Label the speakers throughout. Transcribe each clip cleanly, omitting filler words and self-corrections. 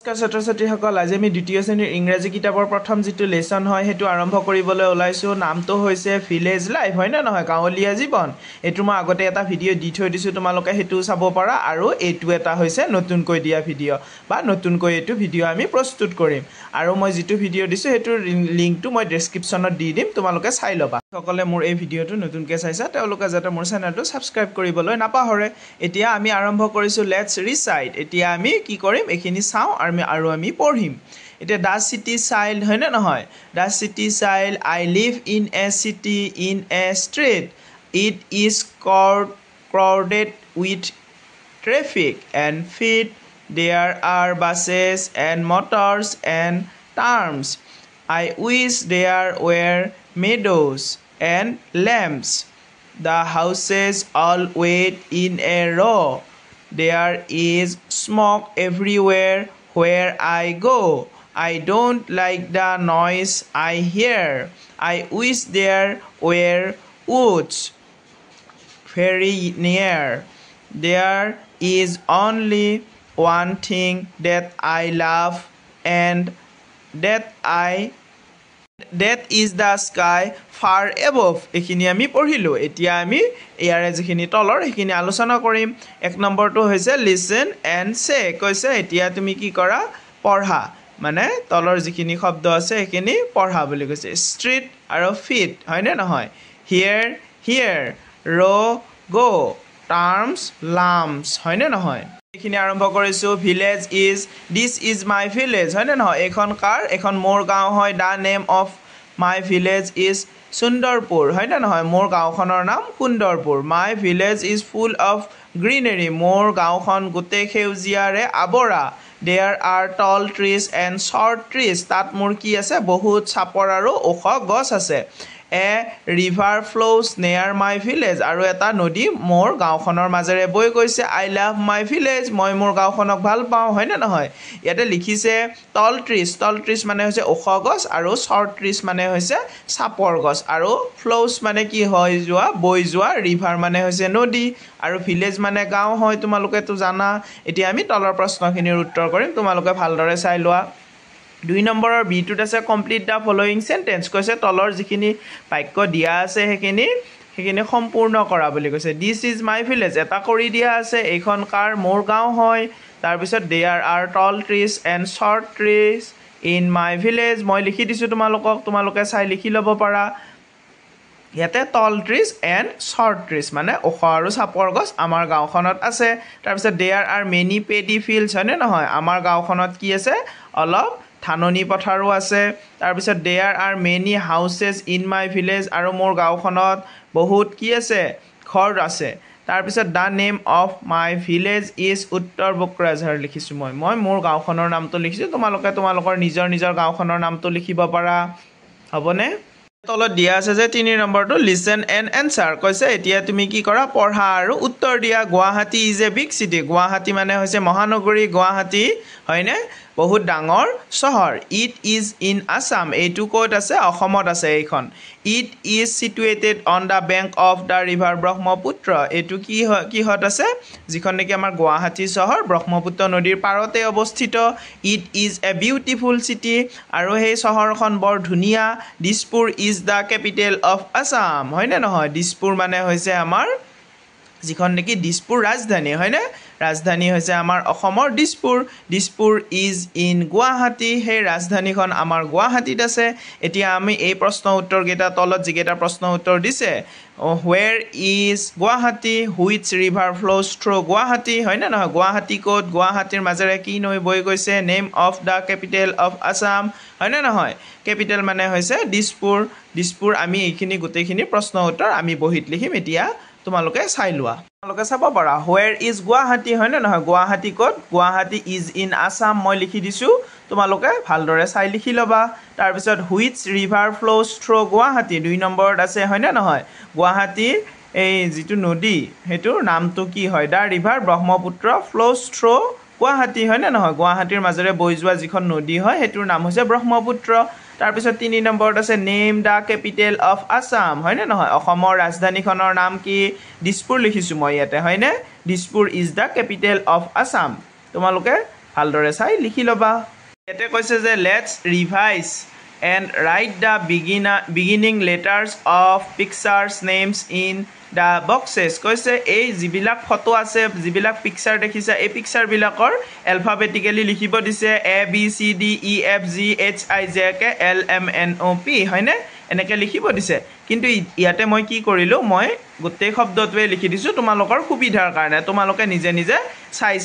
Speaker 1: ছাত্ৰ ছাত্ৰীসকল আজি আমি দ্বিতীয় শ্ৰেণীৰ ইংৰাজী কিতাপৰ প্ৰথম যিটো লেসন হয় হেতু আৰম্ভ কৰিবলৈ ওলাইছো নামটো হৈছে ভিলেজ লাইফ হয় না নহয় গাঁৱলীয়া জীৱন এটো মই আগতে এটা ভিডিও দি থৈ দিছো তোমালোকে হেতু চাব পাৰা আৰু এটো এটা হৈছে নতুনকৈ দিয়া ভিডিও বা নতুনকৈ এটো ভিডিও আমি প্ৰস্তুত কৰিম আৰু মই যিটো ভিডিও দিছো হেতুৰ লিংকটো মই ডেসক্ৰিপচনত দি দিম তোমালোকে চাই লবা সকলে মোৰ এই ভিডিওটো নতুনকৈ চাইছা তেওঁলোকে যাতে মোৰ চেনেলটো সাবস্ক্ৰাইব কৰিবলৈ নাপাহৰে এতিয়া আমি আৰম্ভ কৰিছো লেটস ৰিচাইট এতিয়া আমি কি কৰিম এখিনি চাও আৰু আমি পঢ়িম এটা দা সিটি চাইল্ড হয় না নহয় the city child I live in a city in a street it is crowded with traffic and feet there are buses and motors and trams I wish there were meadows and lamps the houses all wait in a row there is smoke everywhere where I go. I don't like the noise I hear. I wish there were woods very near. There is only one thing that I love and that is the sky far above. এখিনি আমি পঢ়িলো এতিয়া আমি ইয়াৰে যিখিনি তলৰ এখিনি আলোচনা কৰিম এক নম্বৰটো হৈছে listen and say কৈছে এতিয়া তুমি কি কৰা পঢ়া মানে তলৰ যিখিনি শব্দ আছে এখিনি পঢ়া বুলি কৈছে street আৰু feet হয় নে নহয় here row go terms lamps হয় নে নহয় এখিনি আৰম্ভ কৰিছো village is this is my village হয় নে নহয় এখন কাৰ এখন মোৰ গাঁও হয় the name of my village is Sundarpur হয় না নহয় মোৰ গাঁওখনৰ নাম Sundarpur my village is full of greenery মোৰ গাঁওখন গোটে সেউজীয়াৰে আবৰা there are tall trees and short trees তাত মোৰ কি আছে বহুত চাপৰ আৰু ওখ গছ আছে a river flows near my village আৰু এটা নদী মোৰ গাঁওখনৰ মাজেৰে বৈ গৈছে I love my village মই মোৰ গাঁওখনক ভাল পাওঁ হয় না নহয় ইয়াতে লিখিছে tall trees মানে হৈছে ওখ গছ আৰু short trees মানে হৈছে চাপৰ গছ আৰু flows মানে কি হয় যোৱা বৈ যোৱা river মানে হৈছে নদী আৰু village মানে গাঁও হয় তোমালোকে তো জানা এতিয়া আমি তলৰ প্ৰশ্নখিনিৰ উত্তৰ কৰিম তোমালোকে ভালদৰে চাই লোৱা 2 নম্বৰৰ বিটোত আছে কমপ্লিট দা ফলোইং সেন্টেন্স কৈছে তলৰ যিখিনি বাক্য দিয়া আছে হেখিনি সম্পূৰ্ণ কৰা বুলি কৈছে দিস ইজ মাই ভিলেজ এটা কৰি দিয়া আছে এইখন কাৰ মোৰ গাঁও হয় তাৰ পিছত there are tall trees and short trees in my village মই লিখি দিছো তোমালোকে চাই লিখি ল'ব পাৰা ইয়াতে tall trees and short trees মানে ওখ আৰু চাপৰ গছ আমাৰ গাঁওখনত আছে তাৰ পিছত there are many paddy fields হয়নে নহয় আমাৰ গাঁওখনত কি আছে অলপ ধাননি পথাৰো আছে তাৰ পিছত there are many houses in my village আৰু মোৰ গাঁওখনত বহুত কি আছে ঘৰ আছে তাৰ পিছত দা name of my village is উত্তৰ বক্ৰাঝাৰ লিখিছো মই মোৰ গাঁওখনৰ নামটো লিখিছো তোমালোকৰ নিজৰ গাঁওখনৰ নামটো লিখিব পাৰা হ'বনে তলত দিয়া আছে যে 3 নম্বৰটো লিসন এণ্ড এনসাৰ কৈছে এতিয়া তুমি কি কৰা পঢ়া আৰু উত্তৰ দিয়া গুৱাহাটী ইজ এ বিগ সিটি গুৱাহাটী মানে হৈছে মহানগৰী গুৱাহাটী হয়নে বহুত ডাঙৰ চহৰ ইট ইজ ইন আসাম এইটো ক'ত আছে অসমত আছে এইখন it is situated on the bank of the river Brahmaputra এইটো কিহত আছে যিখন নেকি আমাৰ গুৱাহাটী চহৰ ব্ৰহ্মপুত্ৰ নদীৰ পাৰতে অৱস্থিত ইট ইজ এ বিউটিফুল সিটি আৰু সেই চহৰখন বৰ ধুনীয়া Dispur is the capital of Assam হয় নে নহয় দিছপুৰ মানে হৈছে আমাৰ যিখন নেকি দিছপুৰ ৰাজধানী হয় নে ৰাজধানী হৈছে আমাৰ অসমৰ দিছপুৰ ইজ ইন গুৱাহাটী সেই ৰাজধানীখন আমাৰ গুৱাহাটীত আছে এতিয়া আমি এই প্ৰশ্ন উত্তৰ কেইটা তলত যিকেইটা প্ৰশ্ন উত্তৰ দিছে where is Guwahati which river flows through Guwahati হয় না নহয় গুৱাহাটী ক'ত গুৱাহাটীৰ মাজেৰে কি নৈ বৈ গৈছে name of the capital of Assam হয় না নহয় কেপিটেল মানে হৈছে দিছপুৰ আমি এইখিনি গোটেইখিনি প্ৰশ্ন উত্তৰ আমি বহিত লিখিম এতিয়া তোমালোকে চাই লোৱা তোমালোকে চাব পাৰা where is গুৱাহাটী হয় না নহয় গুৱাহাটী ক'ত গুৱাহাটী ইজ ইন আসাম মই লিখি দিছো তোমালোকে ভালদৰে চাই লিখি লবা তাৰ পিছত which river flows through Guwahati 2 নম্বৰত আছে হয় না নহয় গুৱাহাটীৰ এই যিটো নদী হেতুৰ নামটো কি হয় the river Brahmaputra flows through Guwahati হয় না নহয় গুৱাহাটীৰ মাজেৰে বৈ যোৱা যিখন নদী হয় হেতুৰ নাম হৈছে ব্ৰহ্মপুত্ৰ তাৰ পিছত 3 নম্বৰত আছে name the capital of Assam হয় না নহয় অসমৰ ৰাজধানীখনৰ নাম কি দিছপুৰ লিখিছো মই ইয়াতে হয় না Dispur is the capital of Assam তোমালোকে ভালদৰে চাই লিখি ল'বা ইয়াতে কৈছে যে let's revise and write the beginning letters of pictures names in the boxes কৈছে এই যিবিলাক ফটো আছে যিবিলাক পিকচাৰ দেখিছা এই পিকচাৰ বিলাকৰ alphabetically লিখিব দিছে A B C D E F G H I J K L M N O P হয়নে এনেকৈ লিখিব দিছে কিন্তু ইয়াতে মই কি কৰিলো মই গোটেই শব্দটোৱে লিখি দিছো তোমালোকৰ সুবিধাৰ কাৰণে তোমালোকে নিজে নিজে চাই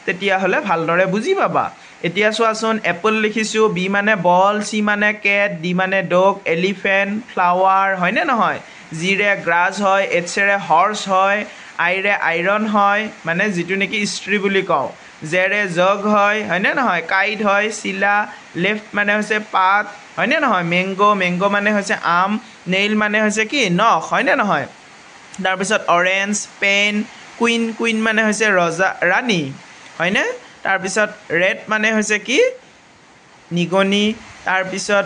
Speaker 1: তেতিয়া হলে ভালদৰে বুজি পাবা এতিয়া চোৱাচোন এপল লিখিছো বি মানে বল সি মানে কেট ডি মানে ডগ এলিফেন্ট ফ্লাৱাৰ হয়নে নহয় জিৰে গ্ৰাছ হয় এচৰে হৰ্স হয় আইৰে আইৰন হয় মানে যেটো নেকি স্ত্ৰী বুলি কওঁ জেৰে জগ হয় হয়নে নহয় কাইট হয় চিলা লেফট মানে হৈছে পাত হয়নে নহয় মেংগো মানে হৈছে আম নেইল মানে হৈছে কি নখ হয়নে নহয় তাৰ পিছত অৰেঞ্জ পেন কুইন মানে হৈছে ৰজা ৰাণী হয়নে তাৰ পিছত ৰেড মানে হৈছে কি নিগনি তাৰ পিছত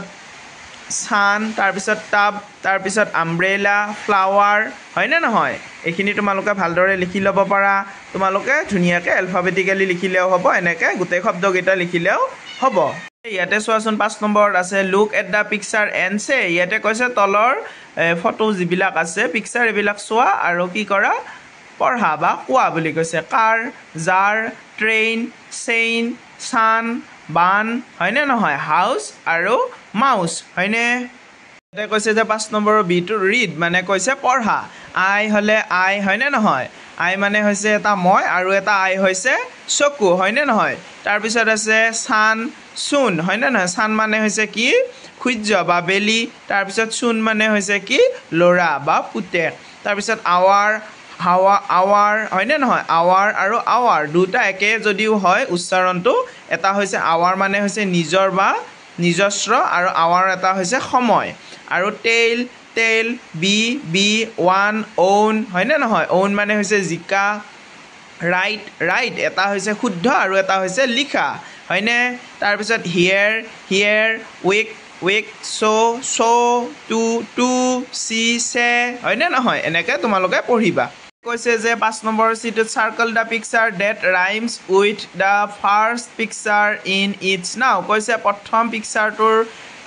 Speaker 1: সান তাৰ পিছত টাব তাৰ পিছত আমব্ৰেলা ফ্লাৱাৰ হয়নে নহয় এইখিনি তোমালোকে ভালদৰে লিখি ল'ব পাৰা তোমালোকে ধুনীয়াকৈ এলফাবেটিক্যালি লিখিলেও হ'ব এনেকৈ গোটেই শব্দকেইটা লিখিলেও হ'ব ইয়াতে চোৱাচোন 5 নম্বৰত আছে look at the picture and সে ইয়াতে কৈছে তলৰ ফটো যিবিলাক আছে পিকচাৰ এইবিলাক চোৱা আৰু কি কৰা পঢ়া বা কোৱা বুলি কৈছে কাৰ জাৰ ট্ৰেইন চেইন সান বান হয়নে নহয় হাউচ আৰু মাউচ হয়নে এটা কৈছে যে 5 নম্বৰৰ বি টু ৰিড মানে কৈছে পঢ়া আই হলে আই হয়নে নহয় আই মানে হৈছে এটা মই আৰু এটা আই হৈছে চকু হয়নে নহয় তাৰ পিছত আছে সান সুন হয়নে নহয় সান মানে হৈছে কি সূৰ্য বা বেলি তাৰ পিছত সুন মানে হৈছে কি লৰা বা পুতেক তাৰ পিছত আৱাৰ আৱাৰ হয়নে নহয় আৱাৰ আৰু আৱাৰ দুটা একে যদিও হয় উচ্চাৰণটো এটা হৈছে আৱাৰ মানে হৈছে নিজৰ বা নিজস্ব আৰু আৱাৰ এটা হৈছে সময় আৰু টেইল বি ওৱান ওন হয়নে নহয় ওন মানে হৈছে জিকা ৰাইট এটা হৈছে শুদ্ধ আৰু এটা হৈছে লিখা হয়নে তাৰপিছত হিয়াৰ ৱেক টু চি চে হয়নে নহয় এনেকৈ তোমালোকে পঢ়িবা কৈছে যে 5 নম্বৰ চিটত circle the picture that rhymes with the first picture in its now কৈছে প্ৰথম পিকচাৰটোৰ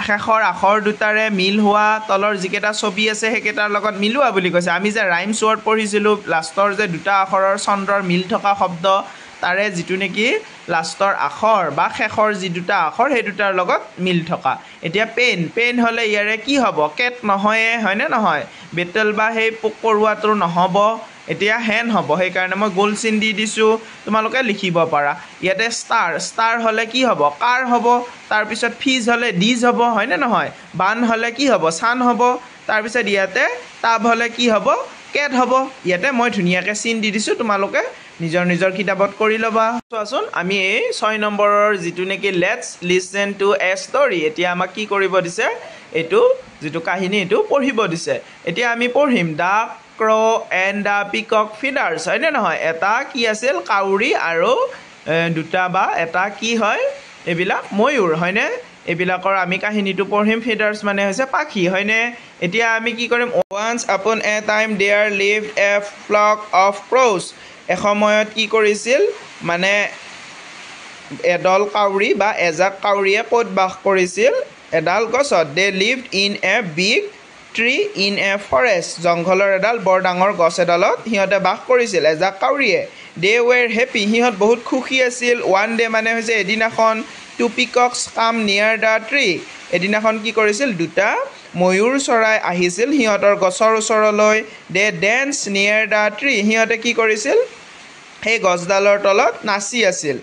Speaker 1: শেষৰ আখৰ দুটাৰে মিল হোৱা তলৰ যিকেইটা ছবি আছে সেইকেইটাৰ লগত মিলোৱা বুলি কৈছে আমি যে ৰাইমছ ৱৰ্ড পঢ়িছিলোঁ লাষ্টৰ যে দুটা আখৰৰ চন্দ্ৰৰ মিল থকা শব্দ তাৰে যিটো নেকি লাষ্টৰ আখৰ বা শেষৰ যি দুটা আখৰ সেই দুটাৰ লগত মিল থকা এতিয়া পেন হ'লে ইয়াৰে কি হ'ব কেট নহয় হয়নে নহয় বেটেল বা সেই পোক পৰুৱাটোৰ নহ'ব এতিয়া হেন হ'ব সেইকাৰণে মই গোল চিন দি দিছোঁ তোমালোকে লিখিব পাৰা ইয়াতে ষ্টাৰ হ'লে কি হ'ব কাৰ হ'ব তাৰপিছত ফিজ হ'লে ডিজ হ'ব হয়নে নহয় বান হ'লে কি হ'ব চান হ'ব তাৰপিছত ইয়াতে টাব হ'লে কি হ'ব কেট হ'ব ইয়াতে মই ধুনীয়াকৈ চিন দি দিছোঁ তোমালোকে নিজৰ কিতাপত কৰি ল'বা চোৱাচোন আমি এই 6 নম্বৰৰ যিটো নেকি let's listen to a story এতিয়া আমাক কি কৰিব দিছে এইটো যিটো কাহিনী এইটো পঢ়িব দিছে এতিয়া আমি পঢ়িম দা ক্ৰ এণ্ড দা পিকক ফিডাৰ্ছ হয়নে নহয় এটা কি আছিল কাউৰী আৰু দুটা বা এটা কি হয় এইবিলাক ময়ূৰ হয়নে এইবিলাকৰ আমি কাহিনীটো পঢ়িম ফিডাৰ্ছ মানে হৈছে পাখি হয়নে এতিয়া আমি কি কৰিম once upon a time there lived a flock of crows এসময়ত কি কৰিছিল মানে এডল কাউৰী বা এজাক কাউৰীয়ে ক'ত বাস কৰিছিল এডাল গছত they lived in a big tree in a forest জংঘলৰ এডাল বৰ ডাঙৰ গছ এডালত সিহঁতে বাস কৰিছিল এজাক কাউৰীয়ে দে ৱেৰ হেপী সিহঁত বহুত সুখী আছিল ওৱান ডে মানে হৈছে এদিনাখন টু পিকক্স কাম নিয়াৰ দ্য ট্ৰী এদিনাখন কি কৰিছিল দুটা ময়ূৰ চৰাই আহিছিল সিহঁতৰ গছৰ ওচৰলৈ they dance near the tree সিহঁতে কি কৰিছিল সেই গছডালৰ তলত নাচি আছিল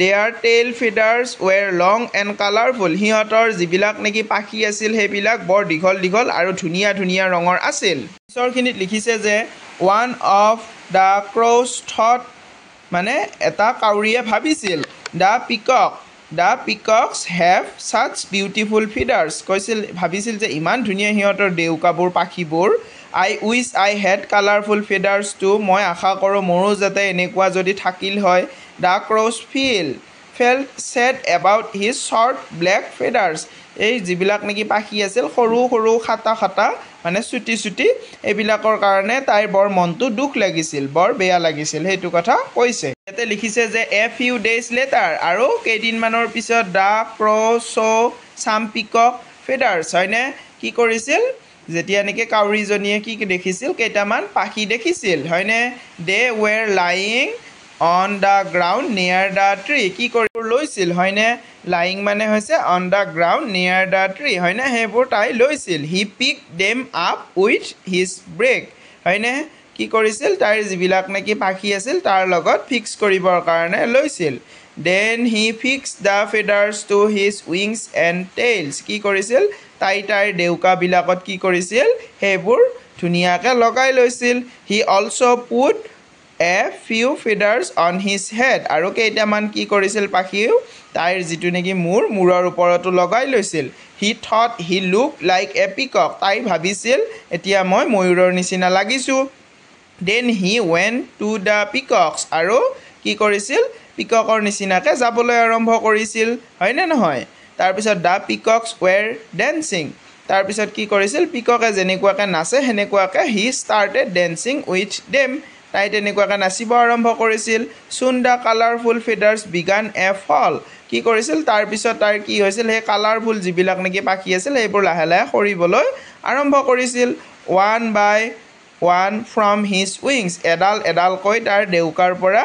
Speaker 1: their tail feathers were long and colourful সিহঁতৰ যিবিলাক নেকি পাখি আছিল সেইবিলাক বৰ দীঘল আৰু ধুনীয়া ৰঙৰ আছিল পিছৰখিনিত লিখিছে যে one of the crow's thought মানে এটা কাউৰীয়ে ভাবিছিল the peacocks have such beautiful feathers ভাবিছিল যে ইমান ধুনীয়া সিহঁতৰ ডেউকাবোৰ পাখিবোৰ I wish I had colourful feathers too মই আশা কৰোঁ মোৰো যাতে এনেকুৱা যদি থাকিল হয় the crow felt sad about his short black feathers. এই যিবিলাক নেকি পাখি আছিল সৰু সৰু খাটা খাটা মানে চুটি চুটি এইবিলাকৰ কাৰণে তাইৰ বৰ মনটো দুখ লাগিছিল, বৰ বেয়া লাগিছিল, সেইটো কথা কৈছে। ইয়াতে লিখিছে যে a few days later, আৰু কেইদিনমানৰ পিছত the crow saw some peacock feathers, হয়নে? কি কৰিছিল? যেতিয়া নেকি কাউৰীজনীয়ে কি দেখিছিল? কেইটামান পাখি দেখিছিল, হয়নে? They were lying on the ground near the tree. কি কৰি লৈছিল, হয়নে? Lying মানে হৈছে on the ground near the tree, হয়নে? সেইবোৰ তাই লৈছিল। He picked them up with his beak, হয়নে? কি কৰিছিল? তাইৰ যিবিলাক নেকি পাখি আছিল তাৰ লগত ফিক্স কৰিবৰ কাৰণে লৈছিল। Then he fixed the feathers to his wings and tails. কি কৰিছিল? তাইৰ ডেউকাবিলাকত কি কৰিছিল? সেইবোৰ ধুনীয়াকৈ লগাই লৈছিল। He also put a few feathers on his head. আৰু কেইটামান কি কৰিছিল পাখিও তাইৰ যিটো নেকি মূৰৰ ওপৰতো লগাই লৈছিল। He thought he looked like a peacock. তাই ভাবিছিল এতিয়া মই ময়ূৰৰ নিচিনা লাগিছোঁ। Then he went to the peacocks. আৰু কি কৰিছিল? পিককৰ নিচিনাকৈ যাবলৈ আৰম্ভ কৰিছিল, হয়নে নহয়? তাৰপিছত the peacocks were dancing. তাৰপিছত কি কৰিছিল? পিককে যেনেকুৱাকৈ নাচে সেনেকুৱাকৈ he started dancing with them. তাই তেনেকুৱাকৈ নাচিব আৰম্ভ কৰিছিল। Soon the colorful feathers began a fall. কি কৰিছিল? তাৰপিছত তাইৰ কি হৈছিল? সেই কালাৰফুল যিবিলাক নেকি পাখি আছিল সেইবোৰ লাহে লাহে সৰিবলৈ আৰম্ভ কৰিছিল। One by one from his wings. এডাল এডালকৈ তাৰ ডেউকাৰ পৰা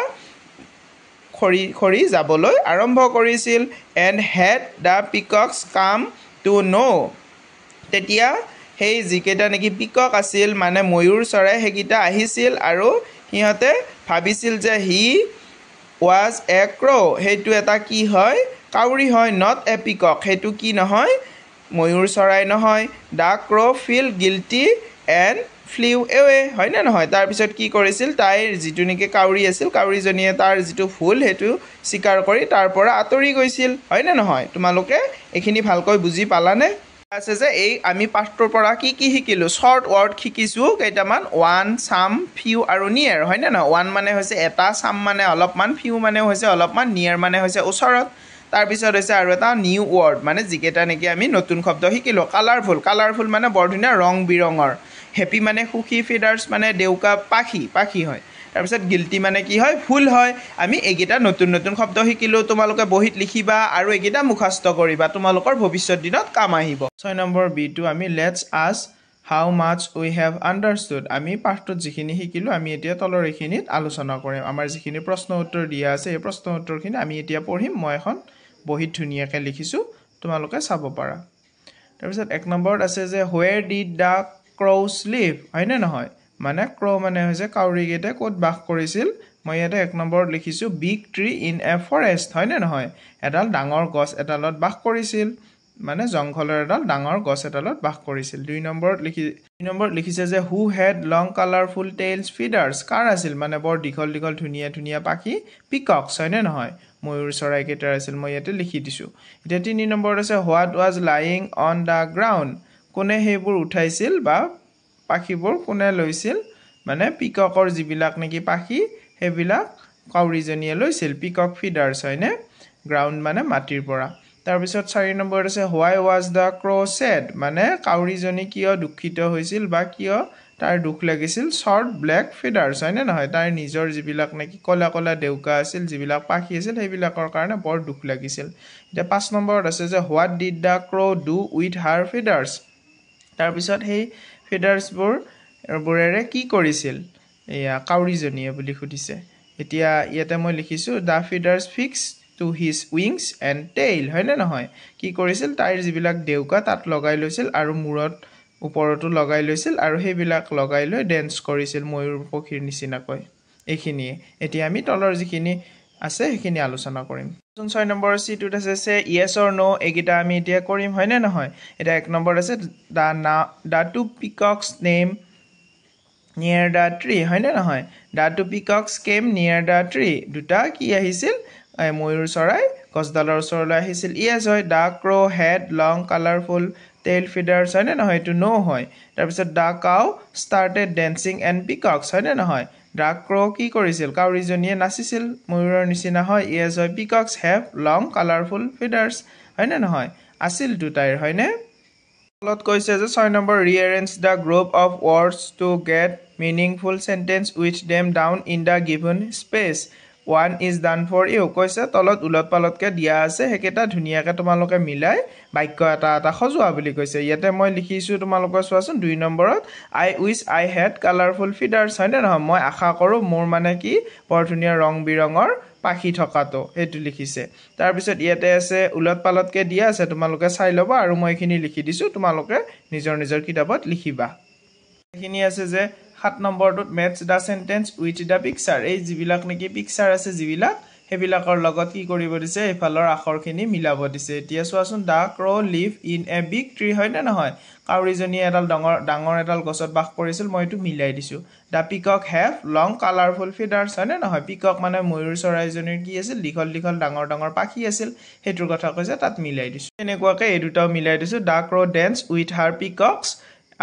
Speaker 1: খৰি যাবলৈ আৰম্ভ কৰিছিল। And had the peacocks come to know. তেতিয়া সেই যিকেইটা নেকি পিকক আছিল মানে ময়ূৰ চৰাই সেইকেইটা আহিছিল আৰু সিহঁতে ভাবিছিল যে he was a crow. সেইটো এটা কি হয়? কাউৰী হয়, not a peacock. সেইটো কি নহয়? ময়ূৰ চৰাই নহয়। The crow felt guilty and flew away, হয়নে নহয়? তাৰপিছত কি কৰিছিল? তাইৰ যিটো নেকি কাউৰী আছিল কাউৰীজনীয়ে তাৰ যিটো ভুল সেইটো স্বীকাৰ কৰি তাৰ পৰা আঁতৰি গৈছিল, হয়নে নহয়? তোমালোকে এইখিনি ভালকৈ বুজি পালানে? আছে যে এই আমি পাঠটোৰ পৰা কি কি শিকিলোঁ? শ্বৰ্ট ৱৰ্ড শিকিছোঁ কেইটামান। ওৱান, চাম, ফিউ আৰু নিয়েৰ, হয়নে নহয়? ওৱান মানে হৈছে এটা, চাম মানে অলপমান, ফিউ মানে হৈছে অলপমান, নিয়েৰ মানে হৈছে ওচৰত। তাৰপিছত হৈছে আৰু এটা নিউ ৱৰ্ড মানে যিকেইটা নেকি আমি নতুন শব্দ শিকিলোঁ। কালাৰফুল, কালাৰফুল মানে বৰ ধুনীয়া ৰং বিৰঙৰ। হেপী মানে সুখী, ফিডাৰ্ছ মানে ডেউকা পাখি হয়। তাৰপিছত গিল্টি মানে কি হয়? ভুল হয়। আমি এইকেইটা নতুন নতুন শব্দ শিকিলোঁ। তোমালোকে বহীত লিখিবা আৰু এইকেইটা মুখস্থ কৰিবা, তোমালোকৰ ভৱিষ্যত দিনত কাম আহিব। 6 নম্বৰ বিটো আমি let's ask how much we have understood. আমি পাঠটোত যিখিনি শিকিলোঁ আমি এতিয়া তলৰ এইখিনিত আলোচনা কৰিম। আমাৰ যিখিনি প্ৰশ্ন উত্তৰ দিয়া আছে এই প্ৰশ্ন উত্তৰখিনি আমি এতিয়া পঢ়িম। মই এখন বহীত ধুনীয়াকৈ লিখিছোঁ, তোমালোকে চাব পাৰা। তাৰপিছত 1 নম্বৰত আছে যে where did the crows live, হয়নে নহয়? মানে ক্ৰ' মানে হৈছে কাউৰীকেইটাই ক'ত বাস কৰিছিল। মই ইয়াতে 1 নম্বৰত লিখিছোঁ big tree in a forest, হয়নে নহয়? এডাল ডাঙৰ গছ এডালত বাস কৰিছিল, মানে জংঘলৰ এডাল ডাঙৰ গছ এডালত বাস কৰিছিল। 2 নম্বৰত লিখিছে যে who had long colourful tails feathers. কাৰ আছিল? মানে বৰ দীঘল দীঘল ধুনীয়া ধুনীয়া পাখি, পিকক্স, হয়নে নহয়? ময়ূৰ চৰাইকেইটাৰ আছিল, মই ইয়াতে লিখি দিছোঁ। এতিয়া 3 নম্বৰত আছে what was lying on the ground. কোনে সেইবোৰ উঠাইছিল বা পাখিবোৰ কোনে লৈছিল? মানে পিককৰ যিবিলাক নেকি পাখি সেইবিলাক কাউৰীজনীয়ে লৈছিল, পিকক ফিডাৰ্ছ, হয়নে? গ্ৰাউণ্ড মানে মাটিৰ পৰা। তাৰপিছত 4 নম্বৰত আছে হোৱাই ৱাজ দ্য ক্ৰ' ছেড। মানে কাউৰীজনী কিয় দুখিত হৈছিল বা কিয় তাৰ দুখ লাগিছিল? শ্বৰ্ট ব্লেক ফিডাৰ্ছ, হয়নে নহয়? তাইৰ নিজৰ যিবিলাক নেকি ক'লা ক'লা ডেউকা আছিল, যিবিলাক পাখি আছিল সেইবিলাকৰ কাৰণে বৰ দুখ লাগিছিল। এতিয়া 5 নম্বৰত আছে যে what did the crow' do with her feathers. তাৰপিছত সেই ফিডাৰ্ছবোৰেৰে কি কৰিছিল এয়া কাউৰীজনীয়ে বুলি সুধিছে। এতিয়া ইয়াতে মই লিখিছোঁ the feathers fix to his wings and tail, হয়নে নহয়? কি কৰিছিল? তাইৰ যিবিলাক ডেউকা তাত লগাই লৈছিল আৰু মূৰত ওপৰতো লগাই লৈছিল আৰু সেইবিলাক লগাই লৈ ডেন্স কৰিছিল ময়ূৰ পক্ষীৰ নিচিনাকৈ। এইখিনিয়ে। এতিয়া আমি তলৰ যিখিনি আছে সেইখিনি আলোচনা কৰিম। 6 নম্বৰ চিটোত আছে য়েছ অৰ ন', এইকেইটা আমি এতিয়া কৰিম, হয়নে নহয়? এতিয়া 1 নম্বৰত আছে the two peacocks came near the tree, হয়নে নহয়? The two peacocks came near the tree. দুটা কি আহিছিল? ময়ূৰ চৰাই গছডালৰ ওচৰলৈ আহিছিল, য়েছ হয়। The crow' had long colourful tail feathers, হয়নে নহয়? এইটো ন' হয়। তাৰপিছত the crow started dancing and peacocks, হয়নে নহয়? দ্য ক্ৰ কি কৰিছিল কাউৰীজনীয়ে নাচিছিল ময়ূৰৰ নিচিনা হয় ইয়েছ হয় পিকক্স হেভ লং কালাৰফুল ফিডাৰ্ছ হয়নে নহয় আছিল দুটাইৰ হয়নে তলত কৈছে যে 6 number rearrange the group of words to get meaningful sentence with them down in the given space one is done for you কৈছে তলত উলট পালতকৈ দিয়া আছে সেইকেইটা ধুনীয়াকৈ তোমালোকে মিলাই বাক্য এটা এটা সজোৱা বুলি কৈছে ইয়াতে মই লিখিছোঁ তোমালোকে চোৱাচোন 2 নম্বৰত I wish I had colourful feathers হয়নে নহয় মই আশা কৰোঁ মোৰ মানে কি বৰ ধুনীয়া ৰং বিৰঙৰ পাখি থকাটো সেইটো লিখিছে তাৰপিছত ইয়াতে আছে উলট পালতকৈ দিয়া আছে তোমালোকে চাই ল'বা আৰু মই এইখিনি লিখি দিছোঁ তোমালোকে নিজৰ নিজৰ কিতাপত লিখিবা এইখিনি আছে যে 7 নম্বৰটোত match the sentence with the picture এই যিবিলাক নেকি পিকচাৰ আছে যিবিলাক সেইবিলাকৰ লগত কি কৰিব দিছে এইফালৰ আখৰখিনি মিলাব দিছে এতিয়া চোৱাচোন the crow live in a big tree হয়নে নহয় কাউৰীজনীয়ে এডাল ডাঙৰ এডাল গছত বাস কৰিছিল মই এইটো মিলাই দিছোঁ দ্য পিকক হেভ লং কালাৰফুল ফিডাৰ্ছ হয়নে নহয় পিকক মানে ময়ূৰ চৰাইজনীৰ কি আছিল দীঘল দীঘল ডাঙৰ পাখি আছিল সেইটোৰ কথা কৈছে তাত মিলাই দিছোঁ এনেকুৱাকৈ এই দুটাও মিলাই দিছোঁ the crow dance with her peacocks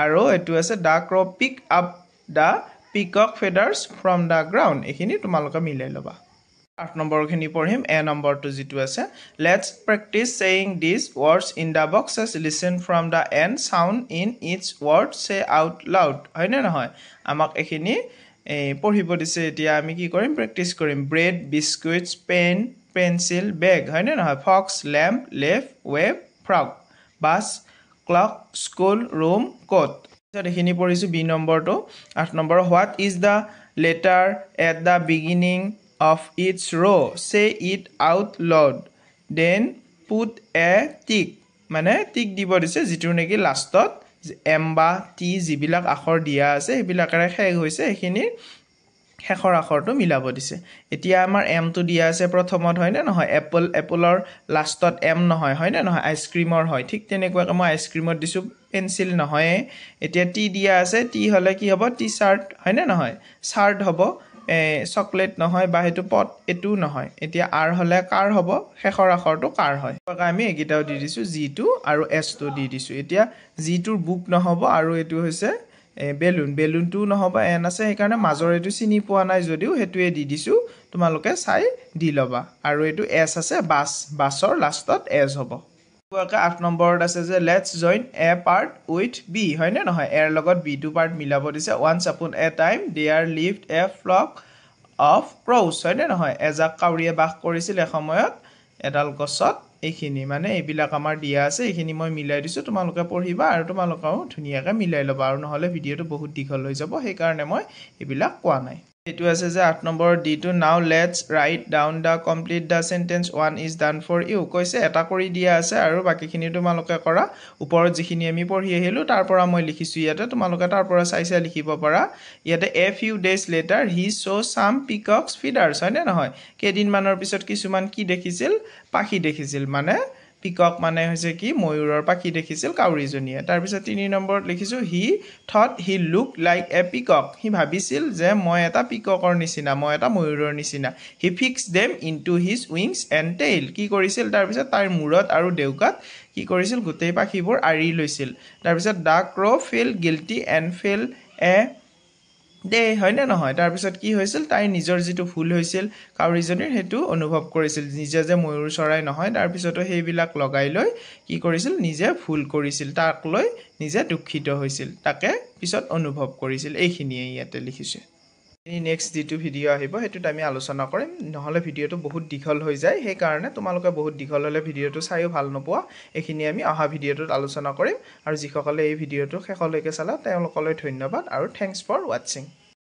Speaker 1: আৰু এইটো আছে the crow pick up the peacock feathers from the ground এইখিনি তোমালোকে মিলাই ল'বা 8 নম্বৰখিনি পঢ়িম এ নম্বৰটো যিটো আছে let's practice saying this words in the boxes listen from the end sound in its word say out loud হয়নে নহয় আমাক এইখিনি পঢ়িব দিছে এতিয়া আমি কি কৰিম প্ৰেক্টিচ কৰিম bread biscuits pen pencil bag হয়নে নহয় fox lamp leaf web frog bus clock school room coat এইখিনি পঢ়িছোঁ বি নম্বৰটো 8 নম্বৰ what is the letter at the beginning of each row say it out loud then put a tick মানে টিক দিব দিছে যিটো নেকি লাষ্টত এম বা টি যিবিলাক আখৰ দিয়া আছে সেইবিলাকেৰে শেষ হৈছে এইখিনি শেষৰ আখৰটো মিলাব দিছে এতিয়া আমাৰ এমটো দিয়া আছে প্ৰথমত হয়নে নহয় এপলৰ লাষ্টত এম নহয় হয়নে নহয় আইচক্ৰীমৰ হয় ঠিক তেনেকুৱাকৈ মই আইচক্ৰীমত দিছোঁ পেঞ্চিল নহয় এতিয়া টি দিয়া আছে টি হ'লে কি হ'ব টি চাৰ্ট হয়নে নহয় চাৰ্ট হ'ব চকলেট নহয় বা সেইটো পট এটো নহয় এতিয়া আৰ হ'লে কাৰ হ'ব শেষৰ আখৰটো কাৰ হয় আমি এইকেইটাও দি দিছোঁ জিটো আৰু এছটো দি দিছোঁ এতিয়া জিটোৰ বুক নহ'ব আৰু এইটো হৈছে বেলুনটো নহ'ব এন আছে সেইকাৰণে মাজৰ এইটো চিনি পোৱা নাই যদিও সেইটোৱে দি দিছোঁ তোমালোকে চাই দি ল'বা আৰু এইটো এছ আছে বাছৰ লাষ্টত এছ হ'ব 8 নম্বৰত আছে যে let's join a part with B হয়নে নহয় এৰ লগত বিটো পাৰ্ট মিলাব দিছে once upon a time there lived a flock of crows হয়নে নহয় এজাক কাউৰীয়ে বাস কৰিছিল এসময়ত এডাল গছত এইখিনি মানে এইবিলাক আমাৰ দিয়া আছে এইখিনি মই মিলাই দিছোঁ তোমালোকে পঢ়িবা আৰু তোমালোকেও ধুনীয়াকৈ মিলাই ল'বা আৰু নহ'লে ভিডিঅ'টো বহুত দীঘল হৈ যাব সেইকাৰণে মই এইবিলাক কোৱা নাই এইটো আছে যে 8 নম্বৰ ডিটো now let's write down the complete the sentence one is done for you কৈছে এটা কৰি দিয়া আছে আৰু বাকীখিনি তোমালোকে কৰা ওপৰত যিখিনি আমি পঢ়ি আহিলোঁ তাৰ পৰা মই লিখিছোঁ ইয়াতে তোমালোকে তাৰ পৰা চাই লিখিব পাৰা ইয়াতে এ ফিউ ডেজ লেটাৰ হি চ' চাম পিকক্স ফিডাৰ্ছ হয়নে নহয় কেইদিনমানৰ পিছত কিছুমান কি দেখিছিল পাখি দেখিছিল মানে পিকক মানে হৈছে কি ময়ূৰৰ পাখি দেখিছিল কাউৰীজনীয়ে তাৰপিছত 3 নম্বৰত লিখিছোঁ he thought he look like a peacock সি ভাবিছিল যে মই এটা পিককৰ নিচিনা মই এটা ময়ূৰৰ নিচিনা he fix them into his wings and tail কি কৰিছিল তাৰপিছত তাইৰ মূৰত আৰু ডেউকাত কি কৰিছিল গোটেই পাখিবোৰ আঁৰি লৈছিল তাৰপিছত the crow feel guilty and feel a day হয়নে নহয় তাৰপিছত কি হৈছিল তাইৰ নিজৰ যিটো ভুল হৈছিল কাউৰীজনীৰ সেইটো অনুভৱ কৰিছিল নিজে যে ময়ূৰ চৰাই নহয় তাৰপিছতো সেইবিলাক লগাই লৈ কি কৰিছিল নিজে ভুল কৰিছিল তাক লৈ নিজে দুখিত হৈছিল তাকে পিছত অনুভৱ কৰিছিল এইখিনিয়ে ইয়াতে লিখিছে নেক্সট যিটো ভিডিঅ' আহিব সেইটোত আমি আলোচনা কৰিম নহ'লে ভিডিঅ'টো বহুত দীঘল হৈ যায় সেইকাৰণে তোমালোকে বহুত দীঘল হ'লে ভিডিঅ'টো চাইও ভাল নোপোৱা এইখিনি আমি অহা ভিডিঅ'টোত আলোচনা কৰিম আৰু যিসকলে এই ভিডিঅ'টো শেষলৈকে চালা তেওঁলোকলৈ ধন্যবাদ আৰু থেংকছ ফৰ ৱাটছিং